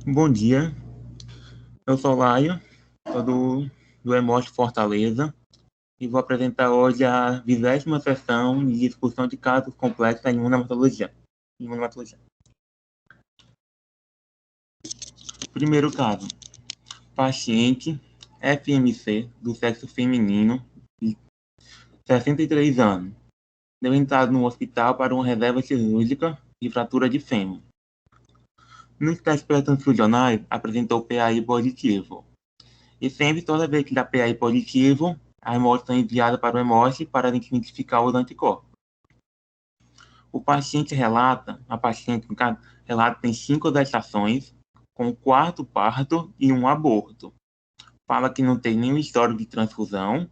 Bom dia, eu sou o Laio, sou do Emote Fortaleza, e vou apresentar hoje a 20ª sessão de discussão de casos complexos em imunomatologia. Primeiro caso, paciente FMC do sexo feminino, de 63 anos, deu entrada no hospital para uma reserva cirúrgica de fratura de fêmur. Nos testes pré-transfusionais, apresentou PAI positivo. E sempre, toda vez que dá PAI positivo, a amostra é enviada para o hemoste para identificar os anticorpos. O paciente relata, no caso, relata tem 5 gestações, com 4 parto e 1 aborto. Fala que não tem nenhum histórico de transfusão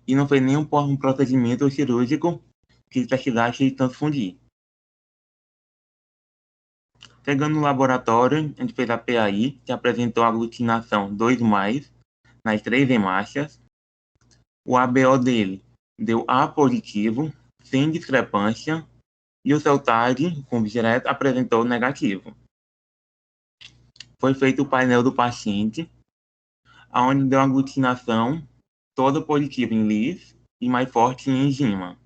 e não fez nenhum procedimento cirúrgico que precisasse transfundir. Chegando no laboratório, a gente fez a PAI, que apresentou aglutinação 2+, nas 3 hemácias. O ABO dele deu A positivo, sem discrepância, e o seu TAG, com direto, apresentou negativo. Foi feito o painel do paciente, onde deu aglutinação toda positiva em LIS e mais forte em enzima.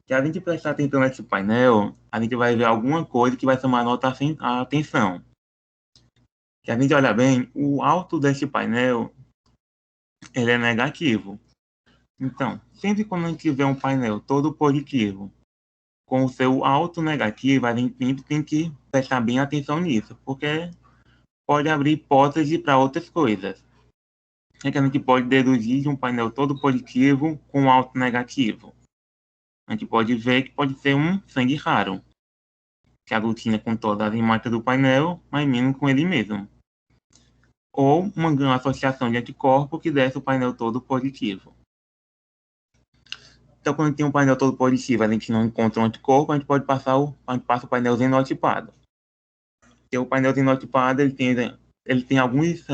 Se a gente prestar atenção nesse painel, a gente vai ver alguma coisa que vai chamar a atenção. Se a gente olhar bem, o alto desse painel ele é negativo. Então, sempre quando a gente vê um painel todo positivo com o seu alto negativo, a gente sempre tem que prestar bem atenção nisso, porque pode abrir hipótese para outras coisas. É que a gente pode deduzir de um painel todo positivo com alto negativo. A gente pode ver que pode ser um sangue raro, que aglutina com todas as imagens do painel, mas menos com ele mesmo. Ou uma associação de anticorpos que desce o painel todo positivo. Então, quando tem um painel todo positivo, a gente não encontra um anticorpo, a gente passa o painel xenotipado. Porque o painel xenotipado, ele tem alguns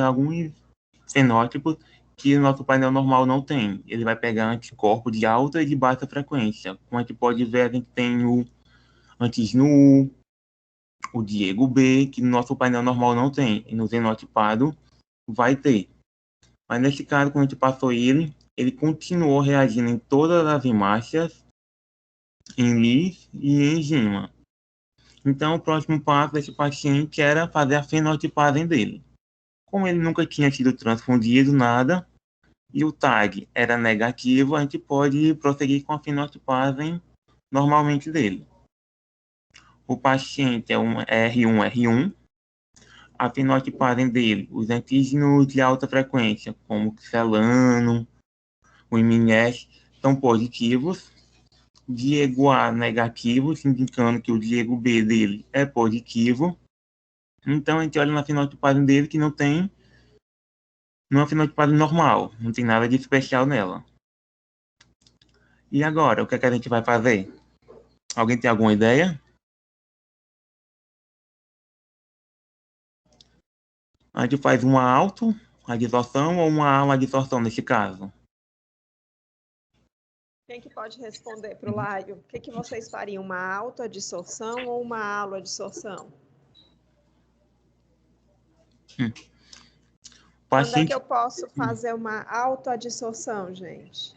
fenótipos que o nosso painel normal não tem. Ele vai pegar anticorpos de alta e de baixa frequência. Como a gente pode ver, a gente tem o anti-SNU, o Diego B, que no nosso painel normal não tem. E no xenotipado vai ter. Mas nesse caso, quando a gente passou ele continuou reagindo em todas as hemácias, em LIS e em enzima. Então, o próximo passo desse paciente era fazer a fenotipagem dele. Como ele nunca tinha sido transfundido, nada, e o TAG era negativo, a gente pode prosseguir com a fenotipagem normalmente dele. O paciente é um R1, a fenotipagem dele, os antígenos de alta frequência, como o xelano, o IMS, são positivos. Diego A negativo, indicando que o Diego B dele é positivo. Então, a gente olha na fenotipagem dele que não é uma fenotipagem normal, não tem nada de especial nela. E agora, o que é que a gente vai fazer? Alguém tem alguma ideia? A gente faz uma auto-adsorção ou uma ala-adsorção nesse caso? Quem que pode responder para o Laio? O que vocês fariam? Uma autoadsorção ou uma aloadsorção? Quando é que eu posso fazer uma autoadsorção, gente?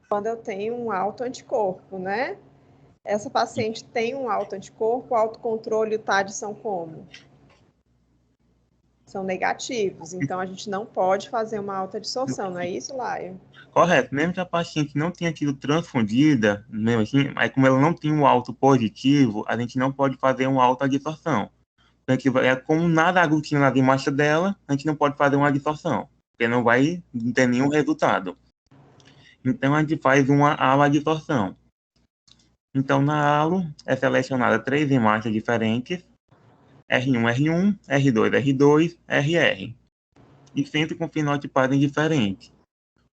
Quando eu tenho um autoanticorpo, né? Essa paciente tem um autoanticorpo, o autocontrole e o TAD são como? São negativos, então a gente não pode fazer uma autoadsorção, não é isso, Laio? Correto. Mesmo que a paciente não tenha sido transfundida, mesmo assim, aí como ela não tem um alto positivo, a gente não pode fazer uma autoadsorção. Como nada aglutina nas imagens dela, a gente não pode fazer uma adsorção, porque não vai ter nenhum resultado. Então, a gente faz uma alo-adsorção. Então, na alo, é selecionada 3 imagens diferentes, R1, R1, R2, R2, RR. E sempre com fenotipagem diferente,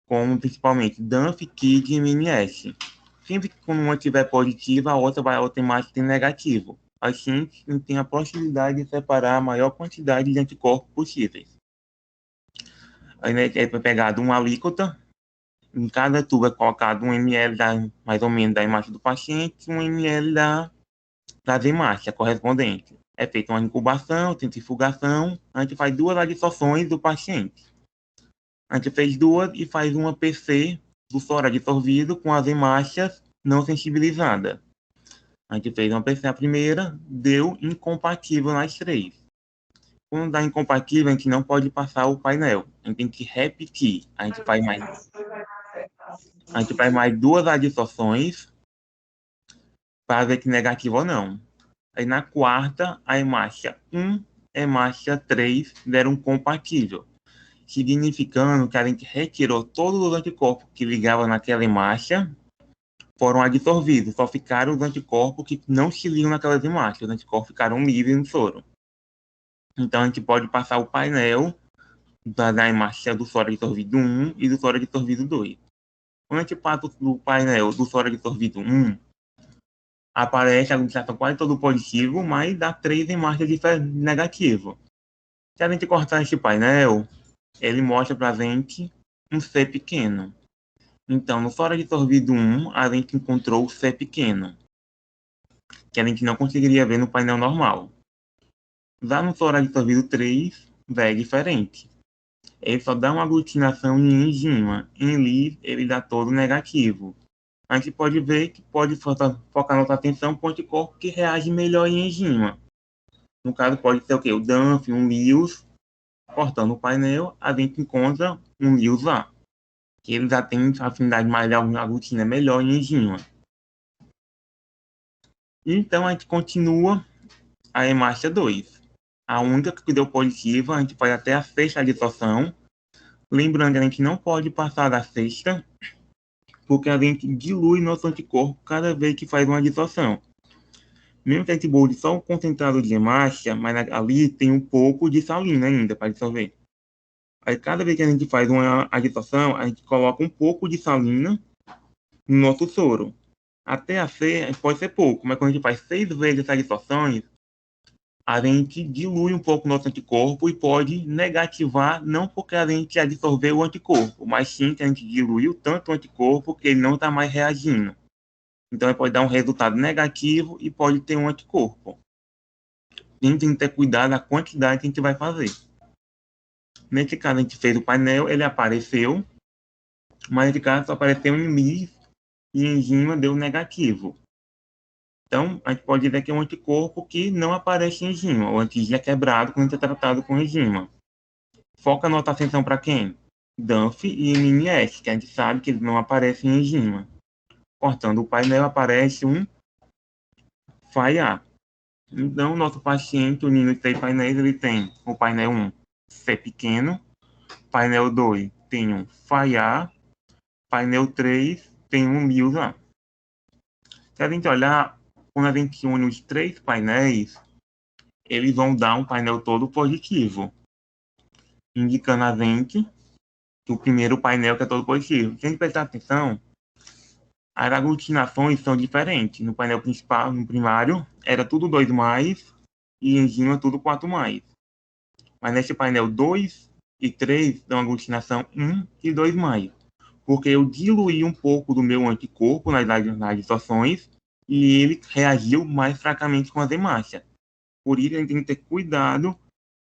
como principalmente DANF, KID e MNS. Sempre que uma tiver positiva, a outra imagem tem negativo. Assim, a gente tem a possibilidade de separar a maior quantidade de anticorpos possíveis. Aí, né, é pegado uma alíquota, em cada tubo é colocado 1 ml mais ou menos da imagem do paciente, 1 ml das imagens correspondentes. É feita uma incubação, centrifugação, a gente faz 2 adsorções do paciente. A gente fez 2 e faz uma PC do soro adsorvido com as hemácias não sensibilizadas. A gente fez uma PC a primeira, deu incompatível nas 3. Quando dá incompatível, a gente não pode passar o painel. A gente tem que repetir. A gente faz mais 2 adsorções para ver que negativo ou não. Aí na quarta, a hemácia 1 e hemácia 3 deram compatível, significando que a gente retirou todos os anticorpos que ligavam naquela hemácia, foram absorvidos, só ficaram os anticorpos que não se ligam naquelas hemácias, os anticorpos ficaram livres no soro. Então a gente pode passar o painel da hemácia do soro absorvido 1 e do soro absorvido 2. Quando a gente passa o painel do soro absorvido 1, aparece a administração quase todo positivo, mas dá 3 hemácias negativo. Se a gente cortar esse painel, ele mostra para a gente um C pequeno. Então, no soro absorvido 1, a gente encontrou o C pequeno, que a gente não conseguiria ver no painel normal. Já no soro absorvido 3, é diferente. Ele só dá uma aglutinação em enzima. Em Li, ele dá todo negativo. A gente pode ver que pode focar nossa atenção para o anticorpo que reage melhor em enzima. No caso, pode ser o quê? O DANF, um Lewis. Cortando o painel, a gente encontra um Lewis lá, que ele já tem afinidade mais aglutina melhor em enzima. Então, a gente continua a hemácia 2. A única que deu positiva, a gente faz até a 6ª adsorção. Lembrando que a gente não pode passar da 6ª, porque a gente dilui nosso anticorpo cada vez que faz uma adsorção. Mesmo que a gente bole só um concentrado de hemácia, mas ali tem um pouco de salina ainda para dissolver. Aí, cada vez que a gente faz uma adsorção, a gente coloca um pouco de salina no nosso soro. Até a C pode ser pouco, mas quando a gente faz 6 vezes essas adsorções, a gente dilui um pouco o nosso anticorpo e pode negativar, não porque a gente absorveu o anticorpo, mas sim que a gente diluiu tanto o anticorpo que ele não está mais reagindo. Então, ele pode dar um resultado negativo e pode ter um anticorpo. Tem que ter cuidado da quantidade que a gente vai fazer. Nesse caso, a gente fez o painel, ele apareceu, mas nesse caso só apareceu em Li e em enzima deu negativo. Então, a gente pode dizer que é um anticorpo que não aparece em enzima. O antígeno é quebrado quando a gente é tratado com enzima. Foca a nossa atenção para quem? DANF e MNS, que a gente sabe que eles não aparecem em enzima. Cortando o painel, aparece um FAIA. Então, o nosso paciente, unindo os 3 painéis, ele tem o painel 1, C pequeno, painel 2 tem um FAIA, painel 3 tem um MIUSA. Se a gente olhar, quando a gente une os 3 painéis, eles vão dar um painel todo positivo, indicando a gente que o primeiro painel que é todo positivo. Se a gente prestar atenção, as aglutinações são diferentes. No painel principal, no primário, era tudo 2+, e enzima tudo 4+. Mas nesse painel 2 e 3 dão aglutinação 1 e 2+. Porque eu diluí um pouco do meu anticorpo nas adsorções e ele reagiu mais fracamente com as hemácias. Por isso, a gente tem que ter cuidado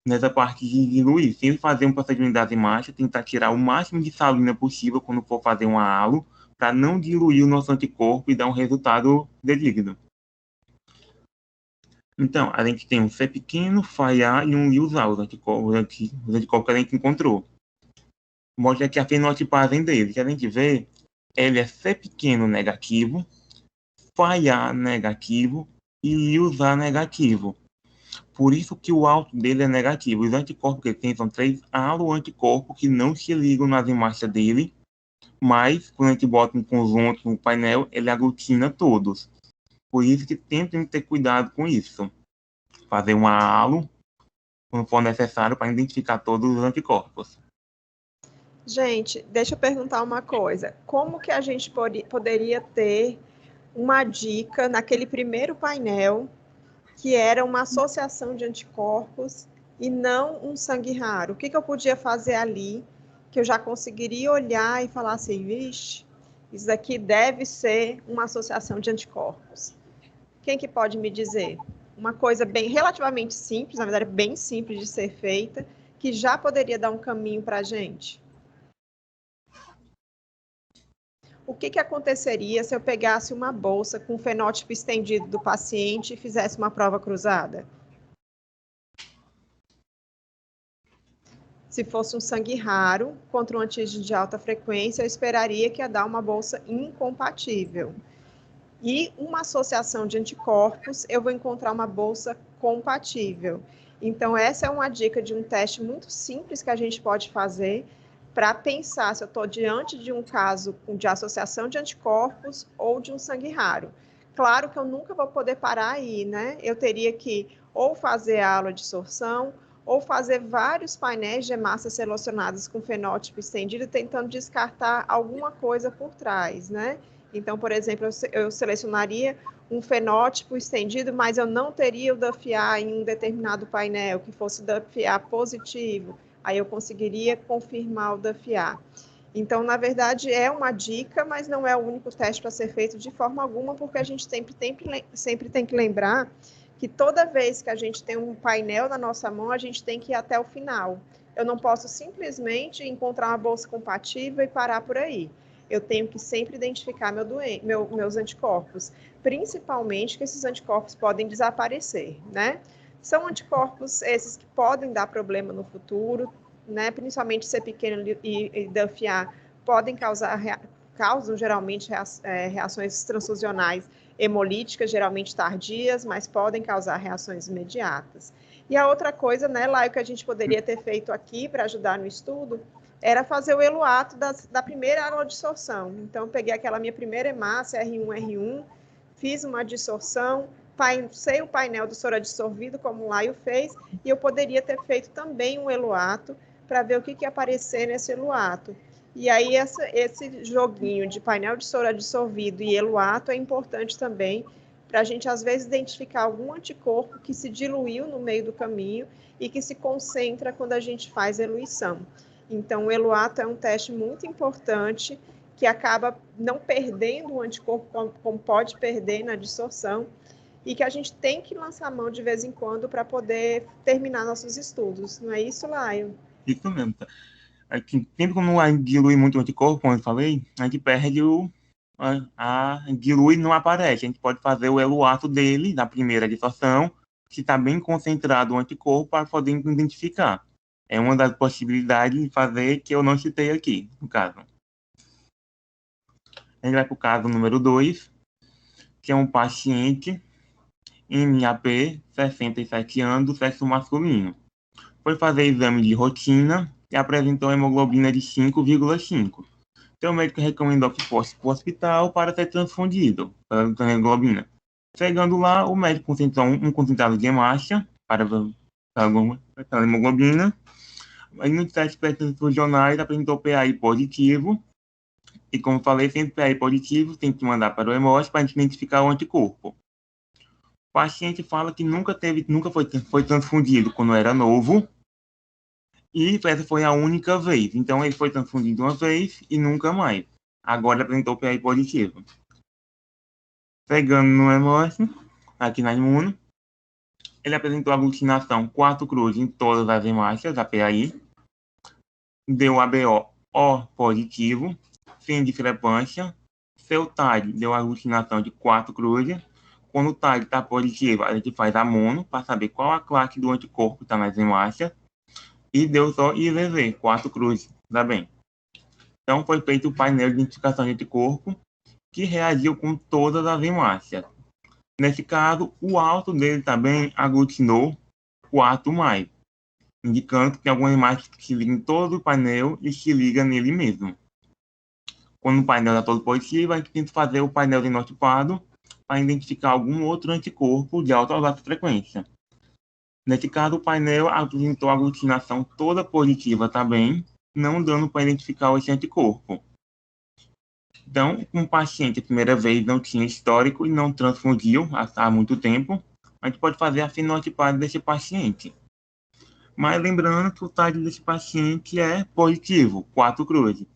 nessa parte de diluir. Sempre fazer um procedimento das hemácias, tentar tirar o máximo de salina possível quando for fazer uma halo, para não diluir o nosso anticorpo e dar um resultado líquido. Então, a gente tem um C pequeno, FAIA e um LIUSA, os anticorpos que a gente encontrou. Mostra aqui a fenotipagem dele. Que a gente vê, ele é C pequeno negativo, FAIA negativo e LIUSA negativo. Por isso que o alto dele é negativo. Os anticorpos que ele tem são 3 haloanticorpos que não se ligam nas hemácias dele, mas quando a gente bota em conjunto no painel, ele aglutina todos. Por isso que tentem ter cuidado com isso. Fazer uma halo quando for necessário para identificar todos os anticorpos. Gente, deixa eu perguntar uma coisa. Como que a gente poderia ter uma dica naquele primeiro painel que era uma associação de anticorpos e não um sangue raro? O que eu podia fazer ali que eu já conseguiria olhar e falar assim, vixe, isso daqui deve ser uma associação de anticorpos? Quem que pode me dizer? uma coisa relativamente simples, na verdade, bem simples de ser feita, que já poderia dar um caminho para a gente? O que aconteceria se eu pegasse uma bolsa com o fenótipo estendido do paciente e fizesse uma prova cruzada? Se fosse um sangue raro contra um antígeno de alta frequência, eu esperaria que ia dar uma bolsa incompatível. E uma associação de anticorpos, eu vou encontrar uma bolsa compatível. Então, essa é uma dica de um teste muito simples que a gente pode fazer para pensar se eu estou diante de um caso de associação de anticorpos ou de um sangue raro. Claro que eu nunca vou poder parar aí, né? Eu teria que ou fazer a aula de sorção, ou fazer vários painéis de hemácias selecionadas com fenótipo estendido, tentando descartar alguma coisa por trás, né? Então, por exemplo, eu selecionaria um fenótipo estendido, mas eu não teria o DAFA em um determinado painel, que fosse DAFA positivo. Aí eu conseguiria confirmar o DAFA. Então, na verdade, é uma dica, mas não é o único teste para ser feito de forma alguma, porque a gente sempre tem que lembrar que toda vez que a gente tem um painel na nossa mão, a gente tem que ir até o final. Eu não posso simplesmente encontrar uma bolsa compatível e parar por aí. Eu tenho que sempre identificar meus anticorpos, principalmente que esses anticorpos podem desaparecer, né? São anticorpos esses que podem dar problema no futuro, né? Principalmente ser pequeno e DAFA podem causam geralmente reações transfusionais hemolíticas, geralmente tardias, mas podem causar reações imediatas. E a outra coisa, né, Laio, que a gente poderia ter feito aqui para ajudar no estudo, era fazer o eluato da primeira aerodissorção. Então, peguei aquela minha primeira hemácia, R1, fiz uma dissorção, sei o painel do soro adsorvido, como o Laio fez, e eu poderia ter feito também um eluato para ver o que ia aparecer nesse eluato. E aí, esse joguinho de painel de soro adsorvido e eluato é importante também para a gente, às vezes, identificar algum anticorpo que se diluiu no meio do caminho e que se concentra quando a gente faz eluição. Então, o eluato é um teste muito importante que acaba não perdendo o anticorpo como pode perder na dissorção e que a gente tem que lançar mão de vez em quando para poder terminar nossos estudos. Não é isso, Laio? Isso mesmo. Tá? Sempre quando a gente dilui muito o anticorpo, como eu falei, a gente perde dilui não aparece. A gente pode fazer o eluato dele, na primeira dissorção, que está bem concentrado o anticorpo para poder identificar. É uma das possibilidades de fazer que eu não citei aqui, no caso. A gente vai para o caso número 2, que é um paciente MAP, 67 anos, do sexo masculino. Foi fazer exame de rotina e apresentou hemoglobina de 5,5. Então, o médico recomendou que fosse para o hospital para ser transfundido para a hemoglobina. Chegando lá, o médico concentrou um concentrado de hemácia para a hemoglobina. Aí, nos testes transfusionais, apresentou PAI positivo. E, como falei, sempre PAI positivo, tem que mandar para o hemócio para a gente identificar o anticorpo. O paciente fala que nunca foi transfundido quando era novo. E essa foi a única vez. Então, ele foi transfundido uma vez e nunca mais. Agora apresentou PAI positivo. Pegando no hemócio, aqui na imuno, ele apresentou aglutinação 4 cruzes em todas as hemácias, a PAI. Deu ABO O positivo, sem discrepância. Seu TAG deu aglutinação de 4 cruzes. Quando o TAG está positivo, a gente faz a mono para saber qual a classe do anticorpo está nas hemácias. E deu só IVV, 4 cruzes, tá bem. Então, foi feito o painel de identificação de anticorpo, que reagiu com todas as hemácias. Nesse caso, o alto dele também aglutinou 4 mais, indicando que tem algumas hemácias que se ligam em todo o painel e se liga nele mesmo. Quando o painel está todo positivo, a gente tenta fazer o painel denotipado para identificar algum outro anticorpo de alta ou baixa frequência. Nesse caso, o painel apresentou a aglutinação toda positiva também, não dando para identificar esse anticorpo. Então, um paciente a primeira vez não tinha histórico e não transfundiu há muito tempo, a gente pode fazer a fenotipagem desse paciente. Mas lembrando que o TAG desse paciente é positivo, 4 cruzes.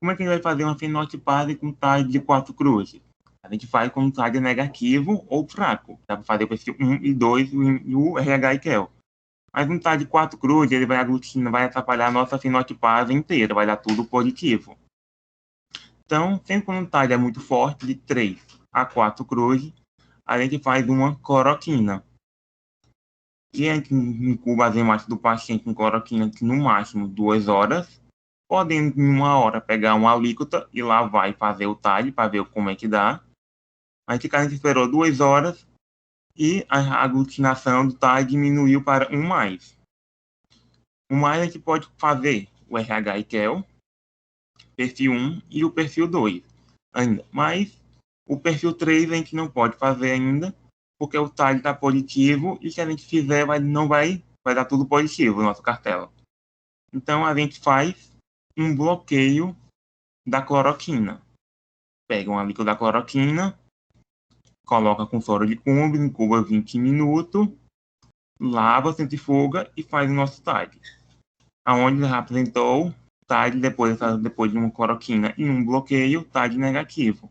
Como é que a gente vai fazer uma fenotipagem com TAG de 4 cruzes? A gente faz com um TAG negativo ou fraco. Dá para fazer o perfil 1 e 2 e o RH e QEL. Mas um TAG 4 cruz, ele vai aglutinar, vai atrapalhar a nossa fenotipagem inteira, vai dar tudo positivo. Então, sempre quando um TAG é muito forte, de 3 a 4 cruz, a gente faz uma cloroquina. E a gente incuba as hemácias do paciente com cloroquina no máximo 2 horas, podendo em 1 hora pegar uma alíquota e lavar e fazer o TAG para ver como é que dá. A gente esperou 2 horas e a aglutinação do TAG diminuiu para 1+. 1+, a gente pode fazer o RH e QEL, perfil 1 e o perfil 2 ainda. Mas o perfil 3 a gente não pode fazer ainda, porque o TAG está positivo e se a gente fizer, vai dar tudo positivo na nossa cartela. Então a gente faz um bloqueio da cloroquina. Pega uma líquido da cloroquina, coloca com soro de Cumbres, incuba 20 minutos, lava, centrifuga e faz o nosso TAG. Aonde já apresentou TAG depois de uma cloroquina e um bloqueio, TAG negativo.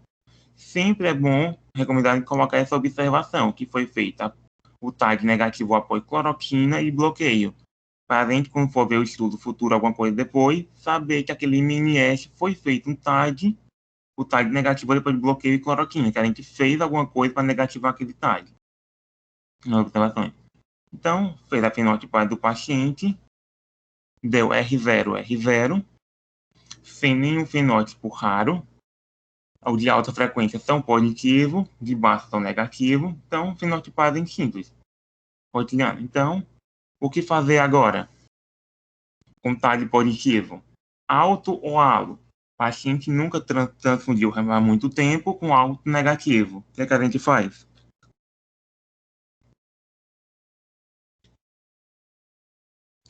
Sempre é bom, recomendado colocar essa observação, que foi feita o TAG negativo após cloroquina e bloqueio. Para a gente, quando for ver o estudo futuro, alguma coisa depois, saber que aquele MNS foi feito um TAG, o TAG negativo depois de bloqueio e cloroquina, que a gente fez alguma coisa para negativar aquele TAG. Observações. Então, fez a fenotipagem do paciente, deu R0, R0, sem nenhum fenótipo raro. O de alta frequência são positivo, de baixo são negativo. Então, fenotipagem simples. Cotidiano. Então, o que fazer agora? Com TAG positivo. Alto ou halo? O paciente nunca transfundiu há muito tempo com alto negativo. O que é que a gente faz?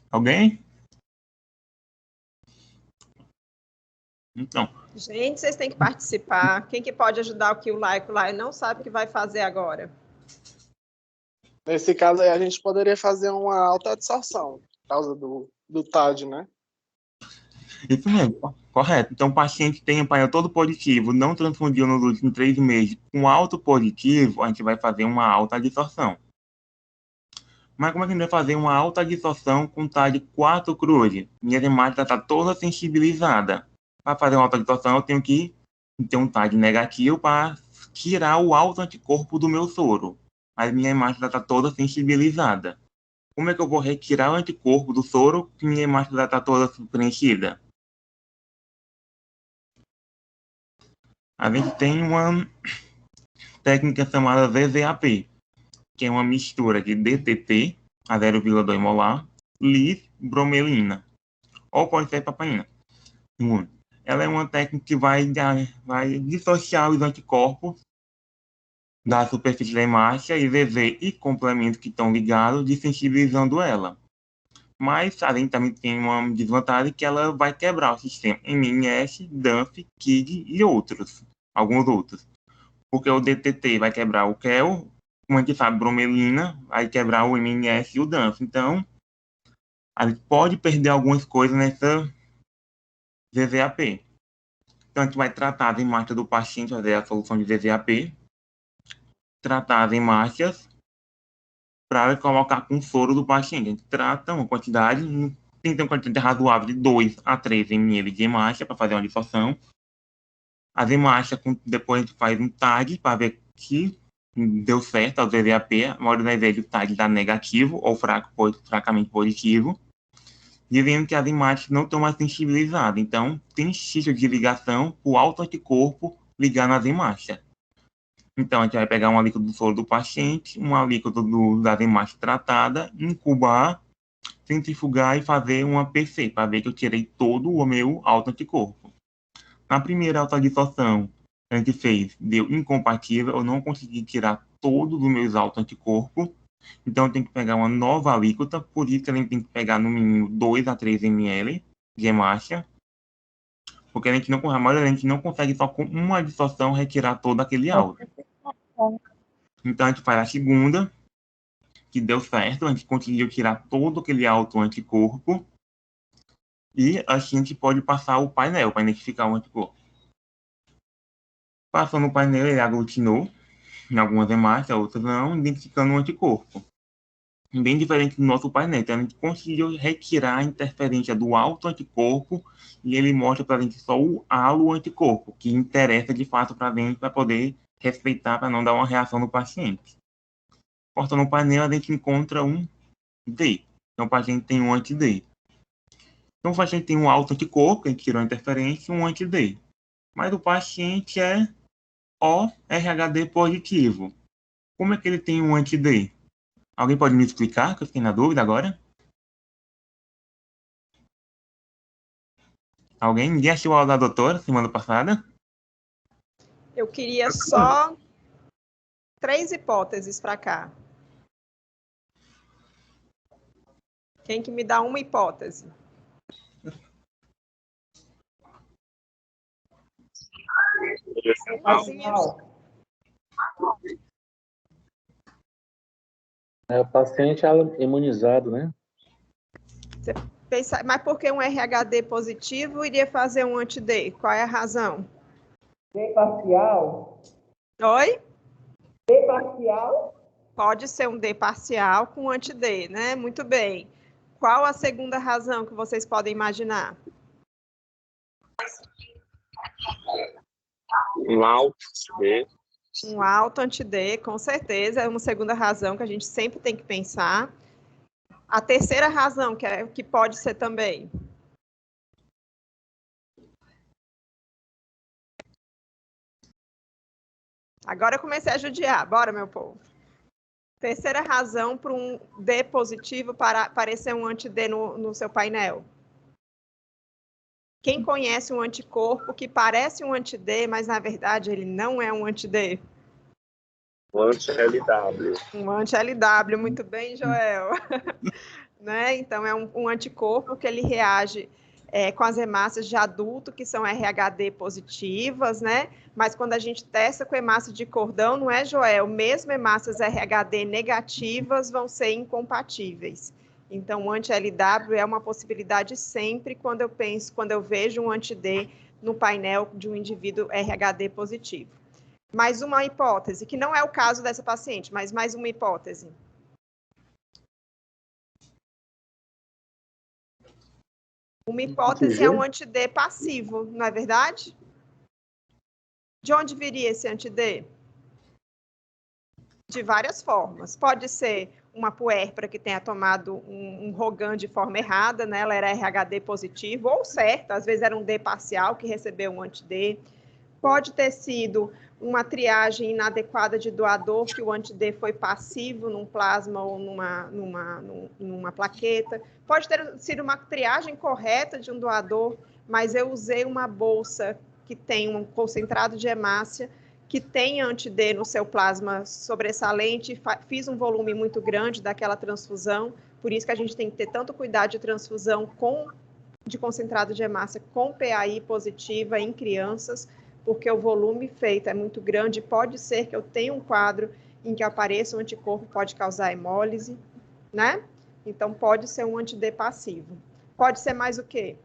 Alguém? Então, Gente, vocês têm que participar. Quem que pode ajudar o que o laico lá não sabe o que vai fazer agora? Nesse caso aí, a gente poderia fazer uma alta absorção, por causa do TAD, né? isso mesmo, correto. Então, o paciente tem um painel todo positivo, não transfundiu nos últimos 3 meses com alto positivo, a gente vai fazer uma alta absorção. Mas como é que a gente vai fazer uma alta absorção com TAG 4 cruz? Minha hemática está toda sensibilizada. Para fazer uma alta absorção, eu tenho que ter um TAG negativo para tirar o alto anticorpo do meu soro. Mas minha hemática está toda sensibilizada. Como é que eu vou retirar o anticorpo do soro que minha hemática está toda preenchida? A gente tem uma técnica chamada VZAP, que é uma mistura de DTT, a 0,2 molar, lis, bromelina, ou pode ser papaina. Ela é uma técnica que vai dissociar os anticorpos da superfície da hemácia e VZ e complemento que estão ligados, desensibilizando ela. Mas a gente também tem uma desvantagem que ela vai quebrar o sistema MNS, DANF, KID e alguns outros. Porque o DTT vai quebrar o QEL, como a gente sabe, bromelina vai quebrar o MNS e o DANF. Então, a gente pode perder algumas coisas nessa VVAP. Então, a gente vai tratar as hemácias do paciente, fazer a solução de VVAP, tratar as hemácias para colocar com soro do paciente. A gente trata uma quantidade, tem que ter uma quantidade razoável de 2 a 3 ml de hemácia para fazer uma dissorção. As hemácias, depois a gente faz um TAG para ver se deu certo ao VVAP. A maioria das vezes o TAG dá negativo ou fracamente positivo, dizendo que as hemácias não estão mais sensibilizadas. Então, tem xixo de ligação para o alto anticorpo ligar nas hemácias. Então, a gente vai pegar uma líquido do soro do paciente, uma líquido das hemácias tratada, incubar, centrifugar e fazer uma PC, para ver que eu tirei todo o meu alto anticorpo. Na primeira autodissorção, a gente deu incompatível, eu não consegui tirar todos os meus alto anticorpos, então eu tenho que pegar uma nova alíquota, por isso a gente tem que pegar no mínimo 2 a 3 ml de hemácia, porque a maioria a gente não consegue só com uma dissorção retirar todo aquele alto. Então a gente faz a segunda, que deu certo, a gente conseguiu tirar todo aquele alto anticorpo, e assim a gente pode passar o painel para identificar o anticorpo. Passou no painel, ele aglutinou em algumas hemácias, outras não, identificando um anticorpo. Bem diferente do nosso painel. Então, a gente conseguiu retirar a interferência do autoanticorpo e ele mostra para a gente só o halo anticorpo, que interessa de fato para a gente, para poder respeitar, para não dar uma reação no paciente. Cortando o painel, a gente encontra um D. Então, o paciente tem um anti-D. Então, o paciente tem um autoanticorpo, a gente tirou a interferência, e um anti-D. Mas o paciente é ORHD positivo. Como é que ele tem um anti-D? Alguém pode me explicar, que eu fiquei na dúvida agora? Alguém? Ninguém assistiu a aula da doutora semana passada? Eu queria só 3 hipóteses para cá. Quem que me dá uma hipótese? É o paciente imunizado, né? Você pensa, mas por que um RHD positivo iria fazer um anti-D? Qual é a razão? D parcial? Oi? D parcial? Pode ser um D parcial com anti-D, né? Muito bem. Qual a segunda razão que vocês podem imaginar? Um alto D. Um alto anti-D, com certeza, é uma segunda razão que a gente sempre tem que pensar. A terceira razão, que pode ser também. Agora eu comecei a judiar. Bora, meu povo. Terceira razão para um D positivo para aparecer um anti-D no seu painel. Quem conhece um anticorpo que parece um anti-D, mas na verdade ele não é um anti-D? Um anti-LW. Um anti-LW, muito bem, Joel. Né? Então, é um anticorpo que ele reage com as hemácias de adulto, que são RHD positivas, né? Mas quando a gente testa com hemácia de cordão, não é, Joel? Mesmo hemácias RHD negativas vão ser incompatíveis. Então, o anti-LW é uma possibilidade sempre quando eu vejo um anti-D no painel de um indivíduo RHD positivo. Mais uma hipótese, que não é o caso dessa paciente, mas mais uma hipótese. Uma hipótese é um anti-D passivo, não é verdade? De onde viria esse anti-D? De várias formas. Pode ser uma puérpera que tenha tomado um Rogan de forma errada, né? Ela era RHD positivo, ou certa, às vezes era um D parcial que recebeu um anti-D. Pode ter sido uma triagem inadequada de doador, que o anti-D foi passivo num plasma ou numa plaqueta. Pode ter sido uma triagem correta de um doador, mas eu usei uma bolsa que tem um concentrado de hemácia, que tem anti-D no seu plasma sobressalente, fiz um volume muito grande daquela transfusão, por isso que a gente tem que ter tanto cuidado de transfusão de concentrado de hemácia com PAI positiva em crianças, porque o volume feito é muito grande, pode ser que eu tenha um quadro em que apareça um anticorpo, pode causar hemólise, né? Então, pode ser um anti-D passivo. Pode ser mais o quê?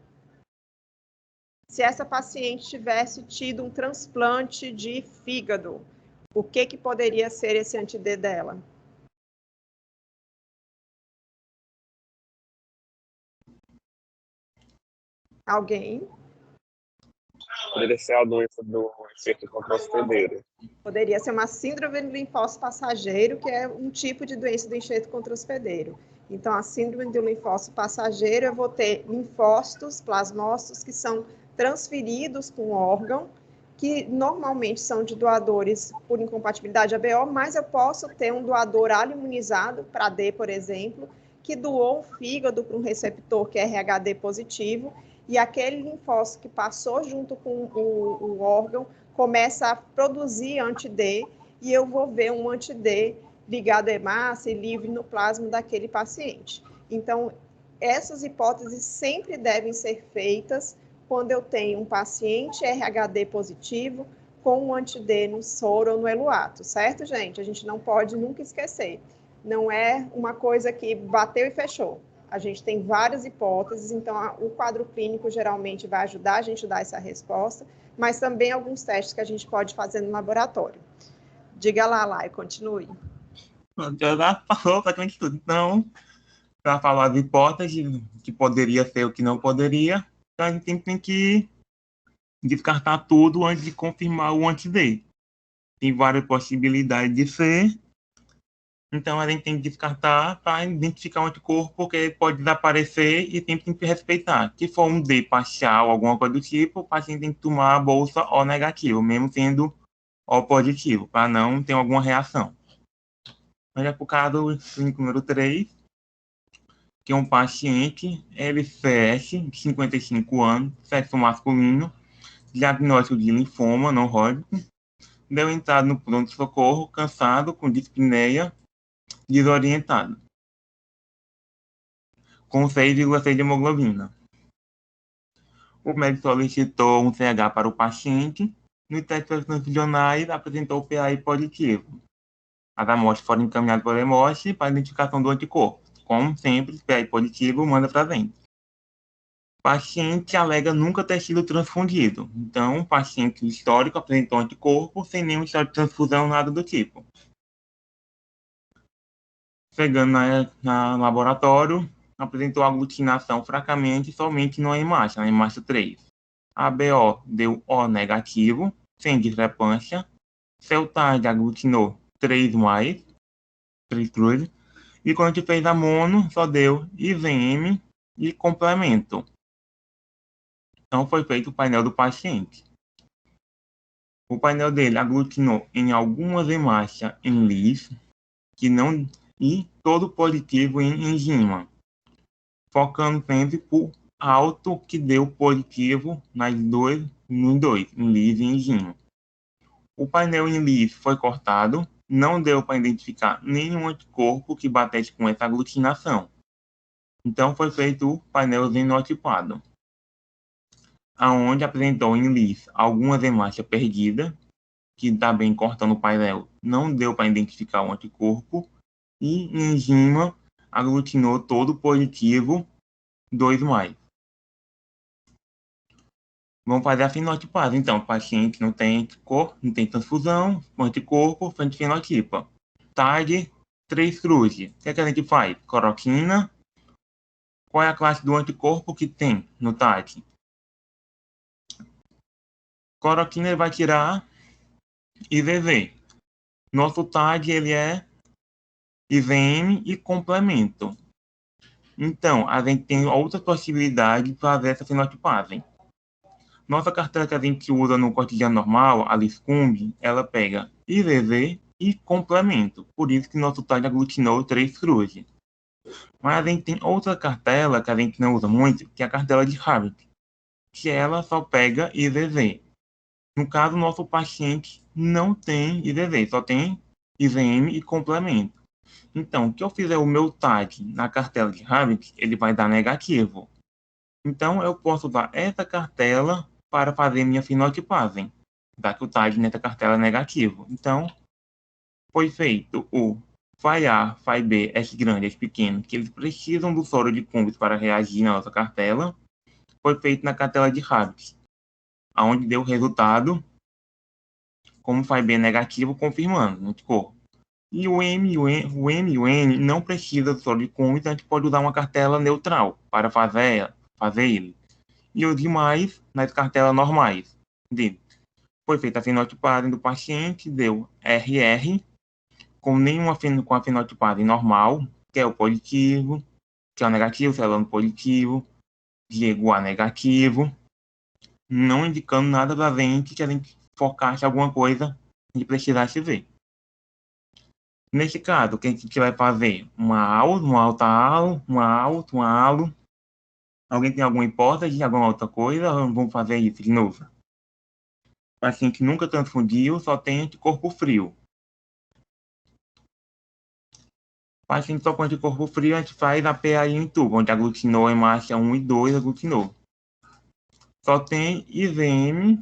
Se essa paciente tivesse tido um transplante de fígado, o que poderia ser esse anti-D dela? Alguém? Poderia ser a doença do enxerto contra hospedeiro. Poderia ser uma síndrome do linfócito passageiro, que é um tipo de doença do enxerto contra hospedeiro. Então, a síndrome do linfócito passageiro, eu vou ter linfócitos, plasmócitos, que são transferidos com o órgão, que normalmente são de doadores por incompatibilidade ABO, mas eu posso ter um doador alimunizado, para D, por exemplo, que doou um fígado para um receptor que é RHD positivo, e aquele linfócito que passou junto com o órgão começa a produzir anti-D, e eu vou ver um anti-D ligado à hemácia e livre no plasma daquele paciente. Então, essas hipóteses sempre devem ser feitas quando eu tenho um paciente RHD positivo com um anti-D no soro ou no eluato, certo, gente? A gente não pode nunca esquecer. Não é uma coisa que bateu e fechou. A gente tem várias hipóteses, então o quadro clínico geralmente vai ajudar a gente a dar essa resposta, mas também alguns testes que a gente pode fazer no laboratório. Diga lá, Lai, continue. Já falou praticamente tudo. Então, para falar as hipóteses, que poderia ser o que não poderia, então a gente tem que descartar tudo antes de confirmar o antes de. Tem várias possibilidades de ser, então a gente tem que descartar para identificar o anticorpo, porque pode desaparecer e sempre tem que respeitar. Se for um D parcial, alguma coisa do tipo, o paciente tem que tomar a bolsa O negativo, mesmo sendo O positivo, para não ter alguma reação. Mas é por caso clínico número 3, que é um paciente LCS, de 55 anos, sexo masculino, diagnóstico de linfoma não Hodgkin, deu entrada no pronto-socorro, cansado, com dispneia, desorientado, com 6,6 de hemoglobina. O médico solicitou um CH para o paciente, no teste transfusionais apresentou PAI positivo. As amostras foram encaminhadas para o EMOSH para identificação do anticorpo. Como sempre, PAI positivo manda para dentro. O paciente alega nunca ter sido transfundido. Então, o paciente histórico apresentou anticorpo sem nenhum histórico de transfusão, nada do tipo. Chegando no laboratório, apresentou aglutinação fracamente somente no EMASH, na EMASH 3. A BO deu O negativo, sem discrepância. Celtard aglutinou 3 mais, 3 cruzes. E quando a gente fez a mono, só deu IVM e complemento. Então foi feito o painel do paciente. O painel dele aglutinou em algumas hemácias em LIS, que não, e todo positivo em enzima, focando sempre por alto que deu positivo nos dois, em LIS e enzima. O painel em LIS foi cortado, não deu para identificar nenhum anticorpo que batesse com essa aglutinação. Então foi feito o painel fenotipado, aonde apresentou em LIS algumas hemácias perdidas, que também cortando o painel não deu para identificar o anticorpo, e em enzima aglutinou todo positivo 2 mais. Vamos fazer a fenotipagem. Então, o paciente não tem anticorpo, não tem transfusão, o anticorpo, a gente fenotipa. TAG, 3 cruzes. O que a gente faz? Cloroquina. Qual é a classe do anticorpo que tem no TAG? Cloroquina ele vai tirar IVV. Nosso TAG ele é IVM e complemento. Então, a gente tem outras possibilidades para fazer essa fenotipagem. Nossa cartela que a gente usa no cotidiano normal, a Liscumb, ela pega IVV e complemento. Por isso que nosso TAG aglutinou 3 cruzes. Mas a gente tem outra cartela que a gente não usa muito, que é a cartela de Harvard, que ela só pega IVV. No caso, nosso paciente não tem IVV, só tem IVM e complemento. Então, se eu fizer o meu TAG na cartela de Harvard, ele vai dar negativo. Então, eu posso usar essa cartela para fazer minha fenotipagem, já que o TAG nessa cartela é negativo. Então, foi feito o FAI A, FAI B, S grande, S pequeno, que eles precisam do soro de Cumbres para reagir na nossa cartela. Foi feito na cartela de Harvard, onde deu o resultado como FAI B negativo, confirmando no anticorpo. E o M e o N não precisa do soro de Cumbres, então a gente pode usar uma cartela neutral para fazer ele. E os demais nas cartelas normais dele. Foi feita a fenotipagem do paciente, deu RR, com a fenotipagem normal, que é o positivo, que é o negativo, celano positivo, Diego A negativo, não indicando nada para que a gente focasse alguma coisa a gente precisasse ver. Nesse caso, o que a gente vai fazer? Uma alta alo, uma alo. Alguém tem alguma hipótese de alguma outra coisa? Vamos fazer isso de novo. O paciente nunca transfundiu, só tem anticorpo frio. O paciente só com anticorpo frio, a gente faz a PAI em tubo, onde aglutinou em marcha 1 e 2, aglutinou. Só tem IVM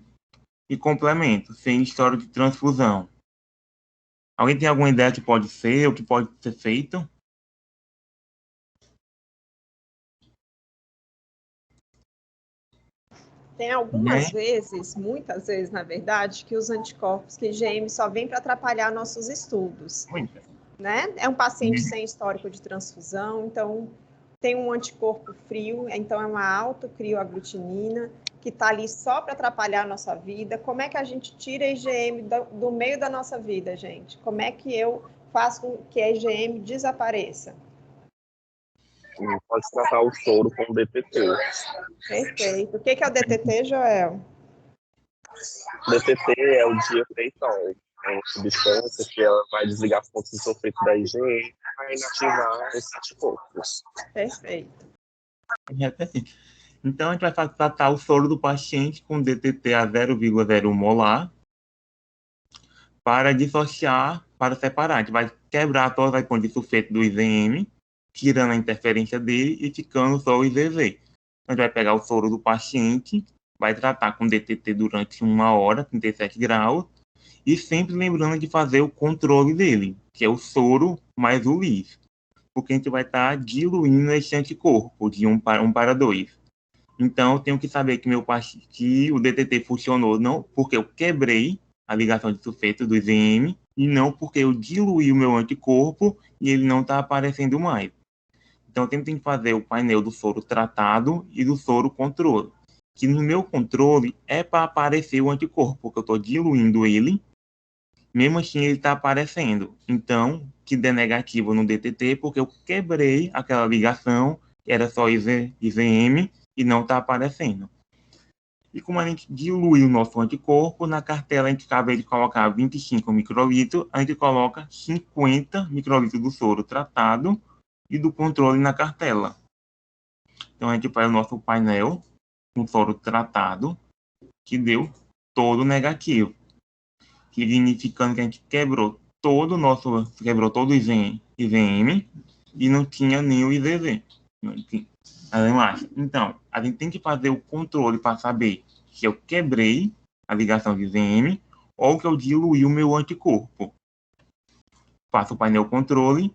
e complemento, sem história de transfusão. Alguém tem alguma ideia que pode ser, o que pode ser feito? Tem algumas Né? vezes, muitas vezes, na verdade, que os anticorpos, que IgM só vem para atrapalhar nossos estudos, Muito. né? É um paciente sem histórico de transfusão, então tem um anticorpo frio, então é uma autocrioaglutinina, que está ali só para atrapalhar a nossa vida. Como é que a gente tira a IgM do meio da nossa vida, gente? Como é que eu faço com que a IgM desapareça? Pode tratar o soro com DTT. Perfeito. O que é o DTT, Joel? DTT é o diafeitol. É uma substância que ela vai desligar as pontes de sulfeto da IgM e vai inativar esses anticorpos. Perfeito. Então, a gente vai tratar o soro do paciente com DTT a 0,01 molar para dissociar, para separar. A gente vai quebrar todas as pontes de sulfeto do IgM, tirando a interferência dele e ficando só o IgG. A gente vai pegar o soro do paciente, vai tratar com DTT durante 1 hora, 37 graus, e sempre lembrando de fazer o controle dele, que é o soro mais o LIS, porque a gente vai estar diluindo esse anticorpo de 1 para 2. Então, eu tenho que saber que o DTT funcionou não porque eu quebrei a ligação de sulfeto do IgM e não porque eu diluí o meu anticorpo e ele não está aparecendo mais. Então, eu tenho que fazer o painel do soro tratado e do soro controle, que no meu controle é para aparecer o anticorpo, porque eu estou diluindo ele, mesmo assim ele está aparecendo. Então, que dê negativo no DTT, porque eu quebrei aquela ligação, que era só IgM, e não está aparecendo. E como a gente dilui o nosso anticorpo, na cartela a gente acaba de colocar 25 microlitros, a gente coloca 50 microlitros do soro tratado e do controle na cartela. Então a gente faz o nosso painel com soro tratado, que deu todo negativo, significando que a gente quebrou todo o IgM e não tinha nem o IgG. Então, a gente tem que fazer o controle para saber se eu quebrei a ligação de IgM ou que eu diluí o meu anticorpo. Faço o painel controle,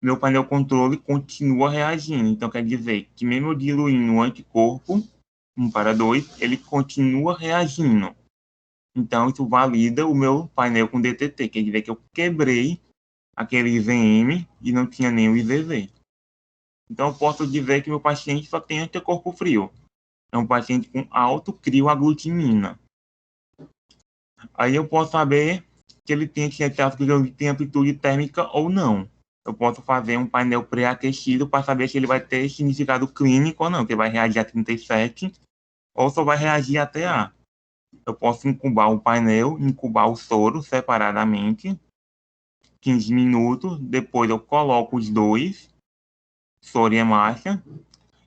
meu painel controle continua reagindo. Então, quer dizer que mesmo eu diluindo o anticorpo, 1 para 2, ele continua reagindo. Então, isso valida o meu painel com DTT, quer dizer que eu quebrei aquele IgM e não tinha nem o IgG. Então, eu posso dizer que meu paciente só tem anticorpo frio. É um paciente com autocrioaglutinina. Aí eu posso saber se ele tem amplitude térmica ou não. Eu posso fazer um painel pré-aquecido para saber se ele vai ter significado clínico ou não, que ele vai reagir a 37 ou só vai reagir a TA. Eu posso incubar o painel, incubar o soro separadamente, 15 minutos, depois eu coloco os dois, soro e hemácia,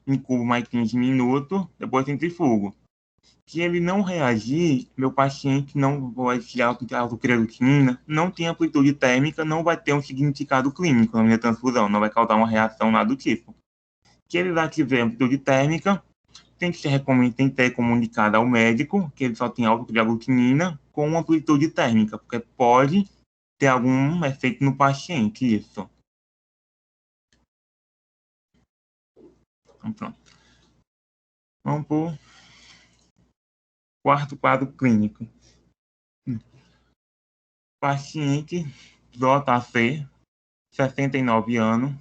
incubo mais 15 minutos, depois centrifugo. Se ele não reagir, meu paciente não vai tirar a autocrioaglutinina, não tem amplitude térmica, não vai ter um significado clínico na minha transfusão, não vai causar uma reação nada do tipo. Se ele já tiver amplitude térmica, tem que ter comunicado ao médico que ele só tem autocrioaglutinina com amplitude térmica, porque pode ter algum efeito no paciente, isso. Então, pronto. Vamos para o quarto quadro clínico. Paciente JC, 69 anos,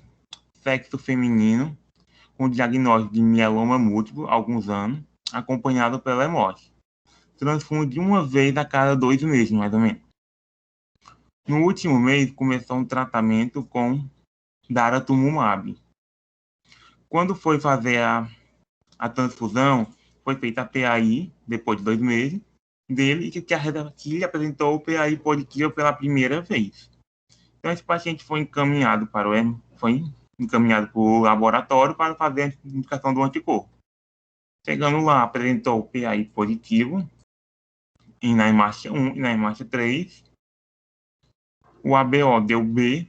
sexo feminino, com diagnóstico de mieloma múltiplo há alguns anos, acompanhado pela hemose. Transfunde uma vez a cada 2 meses, mais ou menos. No último mês, começou um tratamento com daratumumab. Quando foi fazer a transfusão, foi feita a PAI, depois de 2 meses, dele, que apresentou o PAI positivo pela primeira vez. Então, esse paciente foi encaminhado para o laboratório para fazer a identificação do anticorpo. Chegando lá, apresentou o PAI positivo na hemácia 1 e na hemácia 3. O ABO deu B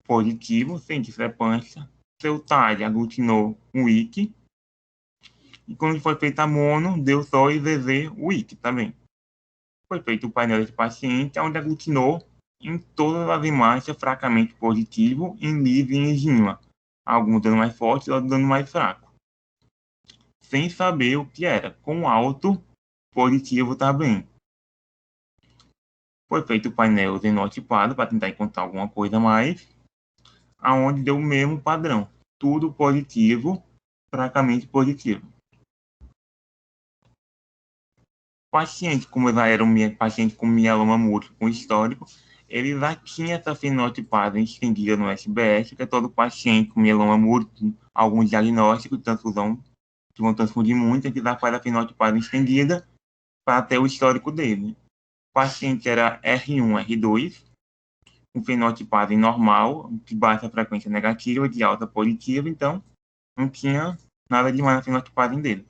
positivo, sem discrepância. Seu TAG aglutinou um WIC. E quando foi feita a mono, deu só IgG WIC também. Foi feito o painel desse paciente, onde aglutinou em todas as hemácias fracamente positivo, em LIS e enzima. Alguns dando mais forte, outros dando mais fraco. sem saber o que era. Com alto, positivo também. Foi feito o painel xenotipado para tentar encontrar alguma coisa a mais, aonde deu o mesmo padrão. Tudo positivo, francamente positivo. Paciente, como já era um paciente com mieloma múltiplo com histórico, ele já tinha essa fenotipagem estendida no SBS, que é todo paciente com mieloma múltiplo, alguns diagnósticos de transfusão, que vão transfundir muito, que já faz a fenotipagem estendida para ter o histórico dele. O paciente era R1, R2, com fenotipagem normal, de baixa frequência negativa, de alta positiva, então não tinha nada demais na fenotipagem dele.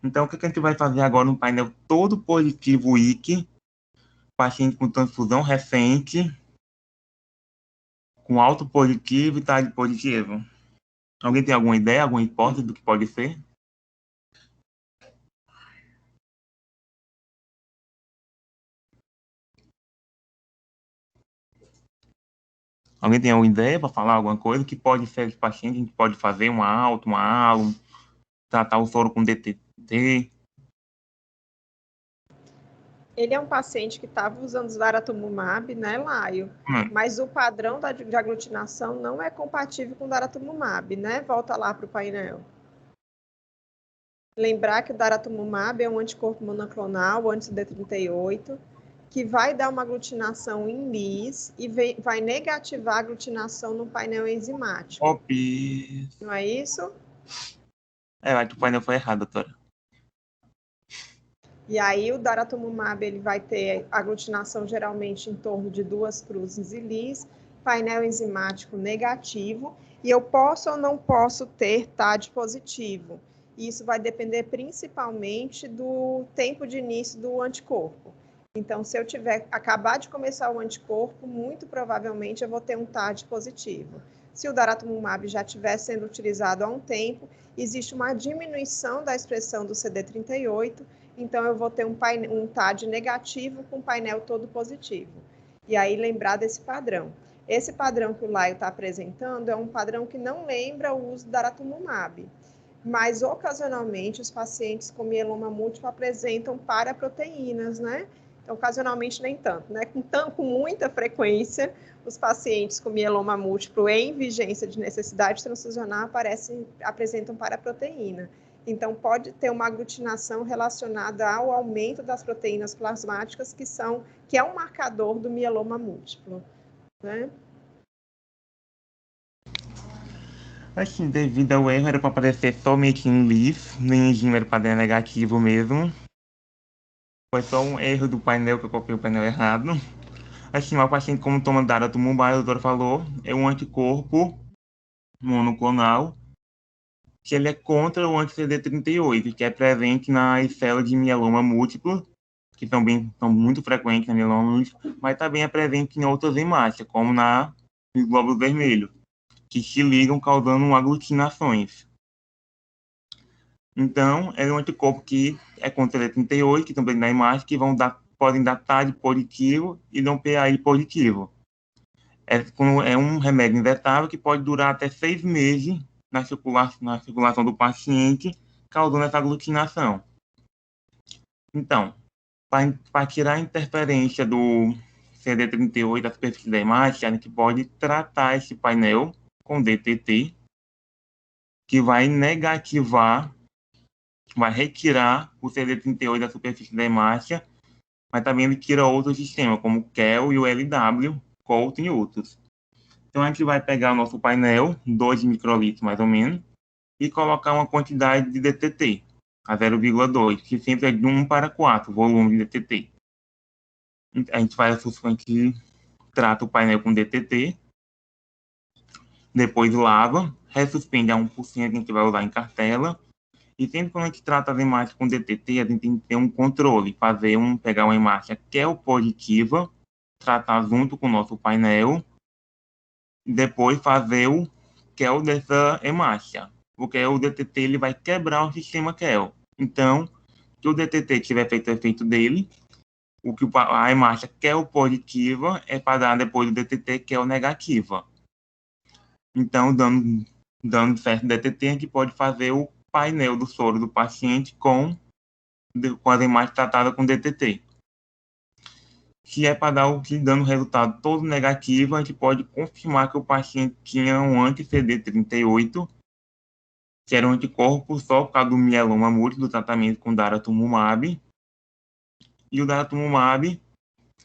Então, o que a gente vai fazer agora no painel todo positivo IC, paciente com transfusão recente, com alto positivo e tarde positivo? Alguém tem alguma ideia, alguma hipótese do que pode ser? Alguém tem alguma ideia para falar alguma coisa? O que pode ser esse paciente? A gente pode fazer uma alta, uma ALO, tratar o soro com DTT? Ele é um paciente que estava usando daratumumab, né, Laio? Mas o padrão de aglutinação não é compatível com o daratumumab, né? Volta lá para o painel. Lembrar que o daratumumab é um anticorpo monoclonal, o anti-CD38, que vai dar uma aglutinação em LIS e vai negativar a aglutinação no painel enzimático. Ops. Não é isso? Acho que o painel foi errado, doutora. E aí o daratumumab ele vai ter aglutinação geralmente em torno de 2 cruzes e LIS, painel enzimático negativo, e eu posso ou não posso ter TAD positivo. Isso vai depender principalmente do tempo de início do anticorpo. Então, se eu acabar de começar o anticorpo, muito provavelmente eu vou ter um TAD positivo. Se o daratumumab já estiver sendo utilizado há um tempo, existe uma diminuição da expressão do CD38, então eu vou ter um TAD negativo com painel todo positivo. E aí lembrar desse padrão. Esse padrão que o Laio está apresentando é um padrão que não lembra o uso do daratumumab, mas ocasionalmente os pacientes com mieloma múltiplo apresentam paraproteínas, né? Então, ocasionalmente nem tanto, né? Com muita frequência, os pacientes com mieloma múltiplo em vigência de necessidade transfusional apresentam paraproteína. Então, pode ter uma aglutinação relacionada ao aumento das proteínas plasmáticas, que é um marcador do mieloma múltiplo, né? Assim, devido ao erro, era para aparecer somente em LIS, nem enzima era para dar negativo mesmo. Foi só um erro do painel, que eu copiei o painel errado. Assim, o paciente, como toma daratumumab, a doutora falou, é um anticorpo monoclonal, que ele é contra o anti-CD38, que é presente nas células de mieloma múltiplo, que são muito frequentes na mieloma múltiplo, mas também é presente em outras hemácias, como nos glóbulos vermelhos, que se ligam causando aglutinações. Então, é um anticorpo que é contra CD38, que também na imagem, que podem dar TAD positivo e não PAI positivo. É um remédio injetável que pode durar até 6 meses na circulação do paciente, causando essa aglutinação. Então, para tirar a interferência do CD38 da superfície da imagem, a gente pode tratar esse painel com DTT, que vai retirar o CD38 da superfície da hemácia, mas também ele tira outros sistemas, como o KEL e o LW, COLT e outros. Então, a gente vai pegar o nosso painel, 2 microlitros mais ou menos, e colocar uma quantidade de DTT, a 0,2, que sempre é de 1:4, volume de DTT. A gente trata o painel com DTT, depois lava, ressuspende a 1%, que a gente vai usar em cartela, e sempre quando a gente trata as imagens com DTT, a gente tem que ter um controle, pegar uma imagem que é o positiva, tratar junto com o nosso painel, e depois fazer o KEL dessa hemácia. Porque o DTT ele vai quebrar o sistema KEL. Então, se o DTT tiver feito o efeito dele, a hemácia KEL positiva é para dar depois do DTT KEL negativa. Então, dando certo DTT, a gente pode fazer o painel do soro do paciente com as imagens tratadas com DTT. Se é para dar dando resultado todo negativo, a gente pode confirmar que o paciente tinha um anti-CD38, que era um anticorpo só por causa do mieloma múltiplo, do tratamento com daratumumab. E o daratumumab,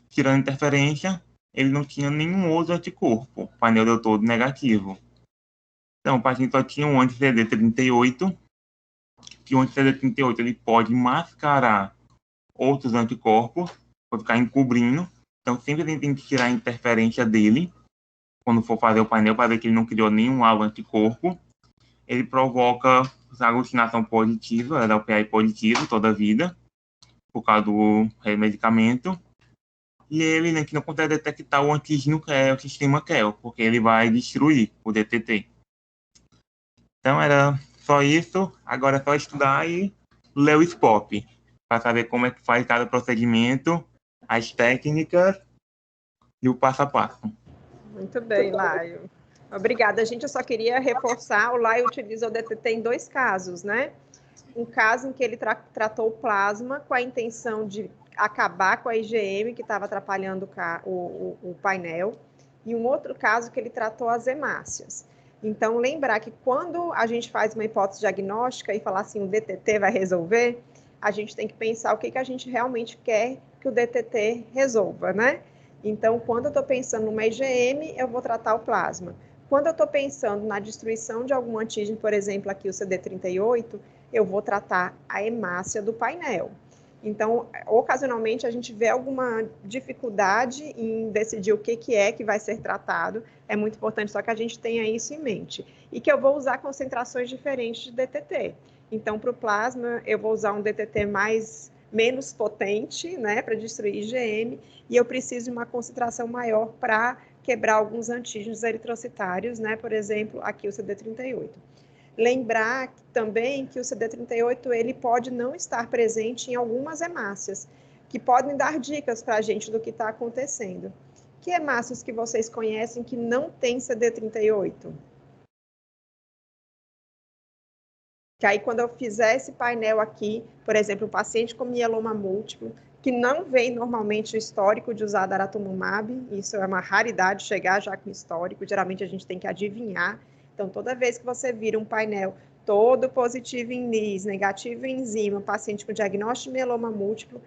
tirando interferência, ele não tinha nenhum outro anticorpo. O painel deu todo negativo. Então, o paciente só tinha um anti-CD38, que o anti-CD38 ele pode mascarar outros anticorpos, pode ficar encobrindo. Então, sempre a gente tem que tirar a interferência dele, quando for fazer o painel, para ver que ele não criou nenhum alvo anticorpo. Ele provoca aglutinação positiva, da UPI positivo toda a vida, por causa do medicamento. E ele, né, que não consegue detectar o antígeno que é o sistema KEL, porque ele vai destruir o DTT. Então, era só isso. Agora é só estudar e ler o SPOP, para saber como é que faz cada procedimento, as técnicas e o passo a passo. Muito bem, Laio. Obrigada, gente. Eu só queria reforçar, o Laio utiliza o DTT em 2 casos, né? Um caso em que ele tratou o plasma com a intenção de acabar com a IgM, que estava atrapalhando o painel, e um outro caso que ele tratou as hemácias. Então, lembrar que quando a gente faz uma hipótese diagnóstica e falar assim, o DTT vai resolver, a gente tem que pensar o que a gente realmente quer que o DTT resolva, né? Então, quando eu estou pensando numa IgM, eu vou tratar o plasma. Quando eu estou pensando na destruição de algum antígeno, por exemplo, aqui o CD38, eu vou tratar a hemácia do painel. Então, ocasionalmente, a gente vê alguma dificuldade em decidir o que é que vai ser tratado. É muito importante só que a gente tenha isso em mente. E que eu vou usar concentrações diferentes de DTT. Então, para o plasma, eu vou usar um DTT menos potente, né, para destruir IgM, e eu preciso de uma concentração maior para quebrar alguns antígenos eritrocitários, né, por exemplo, aqui o CD38. Lembrar também que o CD38 ele pode não estar presente em algumas hemácias, que podem dar dicas para a gente do que está acontecendo. Que hemácias que vocês conhecem que não tem CD38? Que aí, quando eu fizer esse painel aqui, por exemplo, um paciente com mieloma múltiplo, que não vem normalmente o histórico de usar daratumumab, isso é uma raridade chegar já com histórico, geralmente a gente tem que adivinhar. Então, toda vez que você vira um painel todo positivo em NIS, negativo em enzima, paciente com diagnóstico de mieloma múltiplo,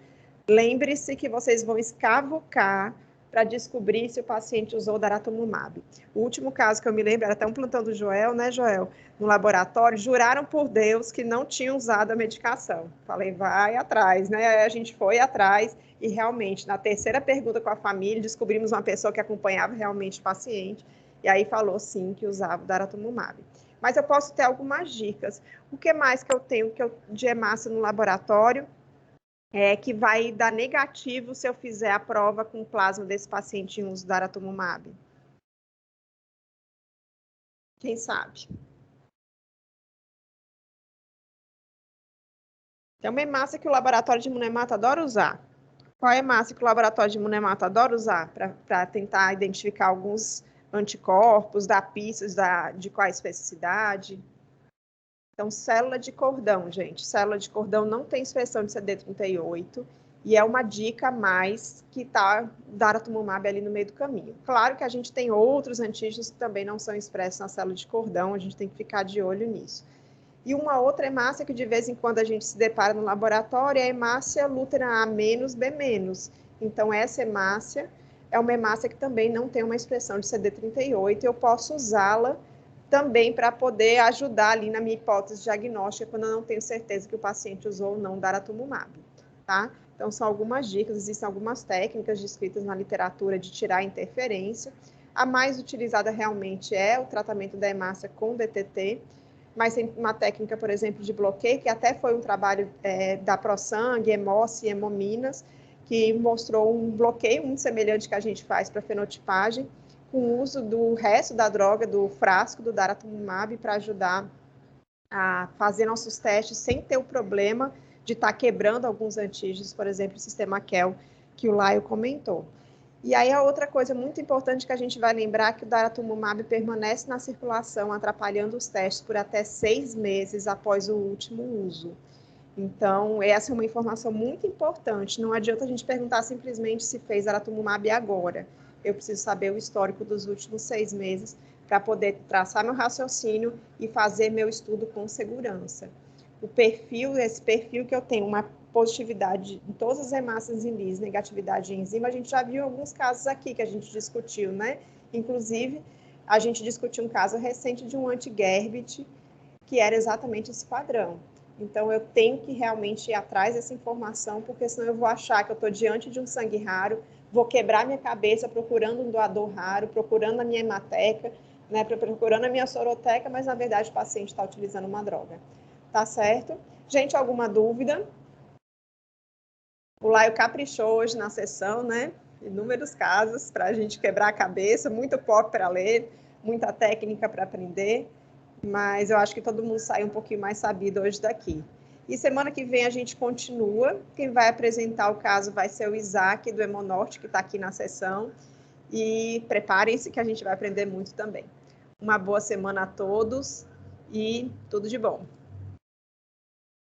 lembre-se que vocês vão escavocar para descobrir se o paciente usou daratumumab. O último caso que eu me lembro, era até um plantão do Joel, né, Joel? No laboratório, juraram por Deus que não tinham usado a medicação. Falei, vai atrás, né? Aí a gente foi atrás e realmente, na terceira pergunta com a família, descobrimos uma pessoa que acompanhava realmente o paciente e aí falou sim que usava o daratumumab. Mas eu posso ter algumas dicas. O que mais que eu tenho de hemácia no laboratório? Que vai dar negativo se eu fizer a prova com o plasma desse paciente em uso do daratumumab? Quem sabe? Tem uma hemácia que o laboratório de imunemato adora usar. Qual é a hemácia que o laboratório de imunemato adora usar para tentar identificar alguns anticorpos, dar pistas de qual especificidade? Então, célula de cordão, gente. Célula de cordão não tem expressão de CD38 e é uma dica a mais que está daratumumab ali no meio do caminho. Claro que a gente tem outros antígenos que também não são expressos na célula de cordão, a gente tem que ficar de olho nisso. E uma outra hemácia que de vez em quando a gente se depara no laboratório é a hemácia lútera A-B-. Então, essa hemácia é uma hemácia que também não tem uma expressão de CD38 e eu posso usá-la também para poder ajudar ali na minha hipótese diagnóstica quando eu não tenho certeza que o paciente usou ou não daratumumab, tá? Então, são algumas dicas, existem algumas técnicas descritas na literatura de tirar a interferência. A mais utilizada realmente é o tratamento da hemácia com DTT, mas tem uma técnica, por exemplo, de bloqueio, que até foi um trabalho da ProSangue, Hemos e Hemominas, que mostrou um bloqueio muito semelhante que a gente faz para fenotipagem, com o uso do resto da droga, do frasco do daratumumab, para ajudar a fazer nossos testes sem ter o problema de estar quebrando alguns antígenos, por exemplo, o sistema KEL, que o Laio comentou. E aí a outra coisa muito importante que a gente vai lembrar é que o daratumumab permanece na circulação, atrapalhando os testes por até 6 meses após o último uso. Então, essa é uma informação muito importante. Não adianta a gente perguntar simplesmente se fez daratumumab agora. Eu preciso saber o histórico dos últimos 6 meses para poder traçar meu raciocínio e fazer meu estudo com segurança. Esse perfil que eu tenho, uma positividade em todas as hemácias em LIS, negatividade em enzima, a gente já viu alguns casos aqui que a gente discutiu, né? Inclusive, a gente discutiu um caso recente de um anti-Gerbit, que era exatamente esse padrão. Então, eu tenho que realmente ir atrás dessa informação, porque senão eu vou achar que eu estou diante de um sangue raro, vou quebrar minha cabeça procurando um doador raro, procurando a minha hemateca, né, procurando a minha soroteca, mas na verdade o paciente está utilizando uma droga. Tá certo? Gente, alguma dúvida? O Laio caprichou hoje na sessão, né? Inúmeros casos para a gente quebrar a cabeça, muito pop para ler, muita técnica para aprender, mas eu acho que todo mundo sai um pouquinho mais sabido hoje daqui. E semana que vem a gente continua. Quem vai apresentar o caso vai ser o Isaac, do Hemonorte, que está aqui na sessão. E preparem-se que a gente vai aprender muito também. Uma boa semana a todos e tudo de bom.